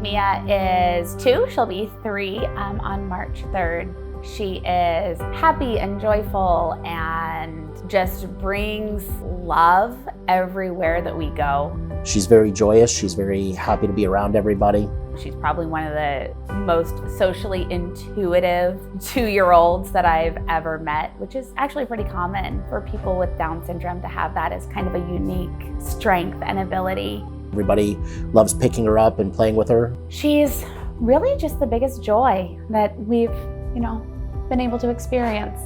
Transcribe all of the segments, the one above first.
Mia is 2, she'll be 3 on March 3rd. She is happy and joyful and just brings love everywhere that we go. She's very joyous, she's very happy to be around everybody. She's probably one of the most socially intuitive 2-year-olds that I've ever met, which is actually pretty common for people with Down syndrome to have that as kind of a unique strength and ability. Everybody loves picking her up and playing with her. She's really just the biggest joy that we've, been able to experience.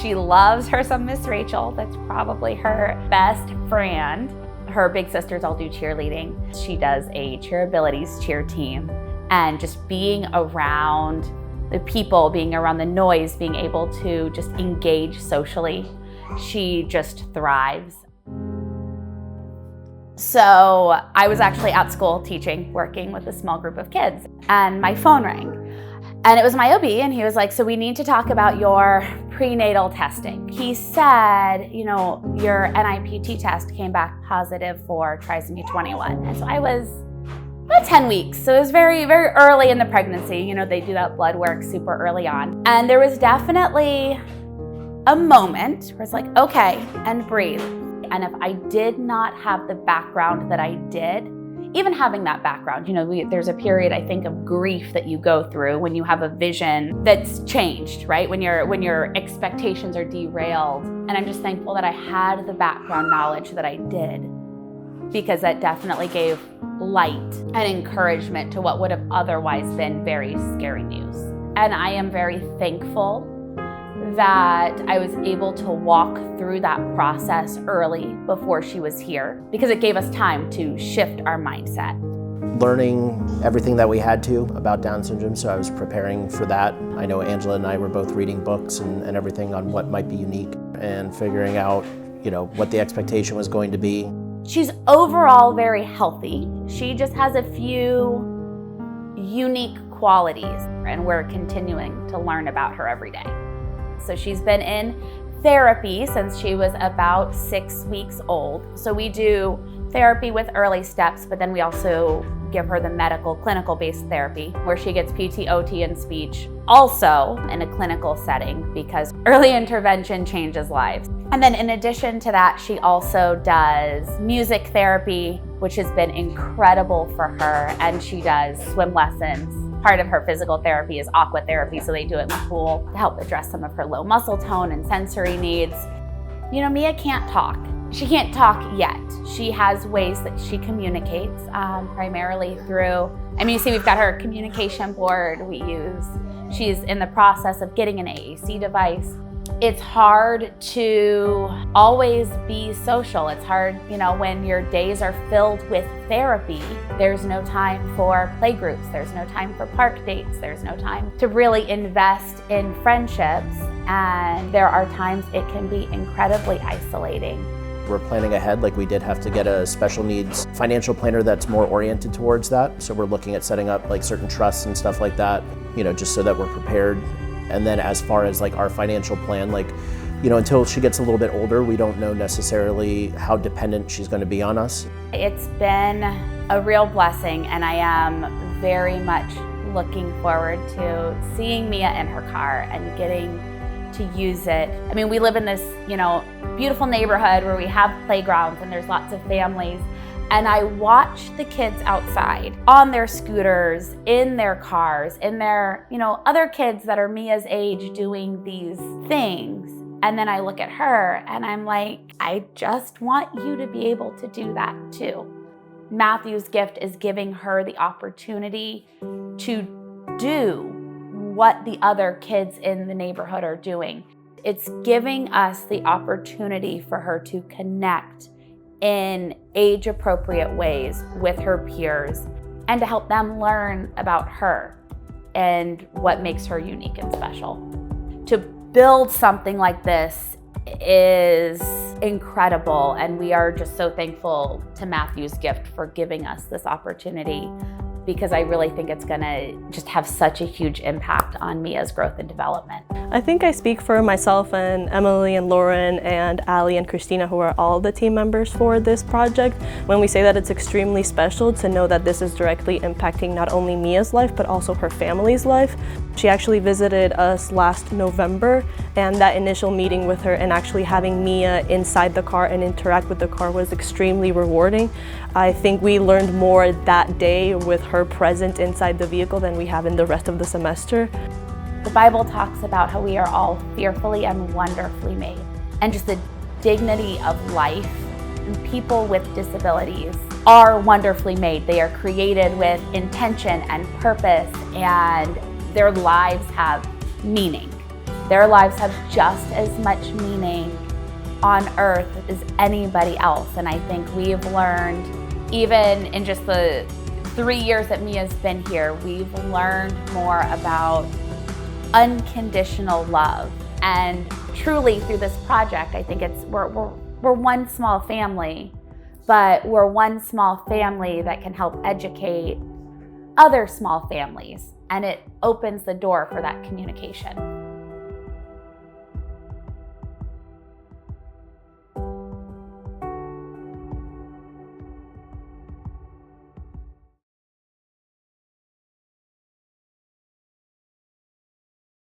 She loves her some Miss Rachel. That's probably her best friend. Her big sisters all do cheerleading. She does a Cheerabilities cheer team, and just being around the people, being around the noise, being able to just engage socially, she just thrives. So I was actually at school teaching, working with a small group of kids, and my phone rang. And it was my OB, and he was like, so we need to talk about your prenatal testing. He said, your NIPT test came back positive for trisomy 21. And so I was about 10 weeks. So it was very, very early in the pregnancy. They do that blood work super early on. And there was definitely a moment where it's like, okay, and breathe. And if I did not have the background that I did, even having that background, there's a period, I think, of grief that you go through when you have a vision that's changed, right? When your expectations are derailed. And I'm just thankful that I had the background knowledge that I did, because that definitely gave light and encouragement to what would have otherwise been very scary news. And I am very thankful that I was able to walk through that process early before she was here, because it gave us time to shift our mindset. Learning everything that we had to about Down syndrome, so I was preparing for that. I know Angela and I were both reading books and everything on what might be unique, and figuring out, what the expectation was going to be. She's overall very healthy. She just has a few unique qualities, and we're continuing to learn about her every day. So she's been in therapy since she was about 6 weeks old. So we do therapy with early steps, but then we also give her the medical clinical-based therapy where she gets PT, OT, and speech, also in a clinical setting, because early intervention changes lives. And then in addition to that, she also does music therapy, which has been incredible for her, and she does swim lessons. Part of her physical therapy is aqua therapy, so they do it in the pool to help address some of her low muscle tone and sensory needs. Mia can't talk. She can't talk yet. She has ways that she communicates, primarily through, you see we've got her communication board we use. She's in the process of getting an AAC device. It's hard to always be social. It's hard, when your days are filled with therapy, there's no time for play groups, there's no time for park dates, there's no time to really invest in friendships, and there are times it can be incredibly isolating. We're planning ahead, we did have to get a special needs financial planner that's more oriented towards that. So we're looking at setting up certain trusts and stuff like that, just so that we're prepared. And then as far as our financial plan, until she gets a little bit older, we don't know necessarily how dependent she's going to be on us. It's been a real blessing, and I am very much looking forward to seeing Mia in her car and getting to use it. We live in this, beautiful neighborhood where we have playgrounds and there's lots of families. And I watch the kids outside on their scooters, in their cars, in their, other kids that are Mia's age doing these things. And then I look at her and I'm like, I just want you to be able to do that too. Matthew's gift is giving her the opportunity to do what the other kids in the neighborhood are doing. It's giving us the opportunity for her to connect in age-appropriate ways with her peers, and to help them learn about her and what makes her unique and special. To build something like this is incredible, and we are just so thankful to Matthew's gift for giving us this opportunity because I really think it's gonna just have such a huge impact on Mia's growth and development. I think I speak for myself and Emily and Lauren and Allie and Christina, who are all the team members for this project, when we say that it's extremely special to know that this is directly impacting not only Mia's life, but also her family's life. She actually visited us last November, and that initial meeting with her and actually having Mia inside the car and interact with the car was extremely rewarding. I think we learned more that day with her present inside the vehicle than we have in the rest of the semester. The Bible talks about how we are all fearfully and wonderfully made, and just the dignity of life. And people with disabilities are wonderfully made. They are created with intention and purpose, and their lives have meaning. Their lives have just as much meaning on earth as anybody else. And I think we've learned, even in just the 3 years that Mia's been here, we've learned more about unconditional love. And truly through this project, I think we're one small family, but we're one small family that can help educate other small families, and it opens the door for that communication.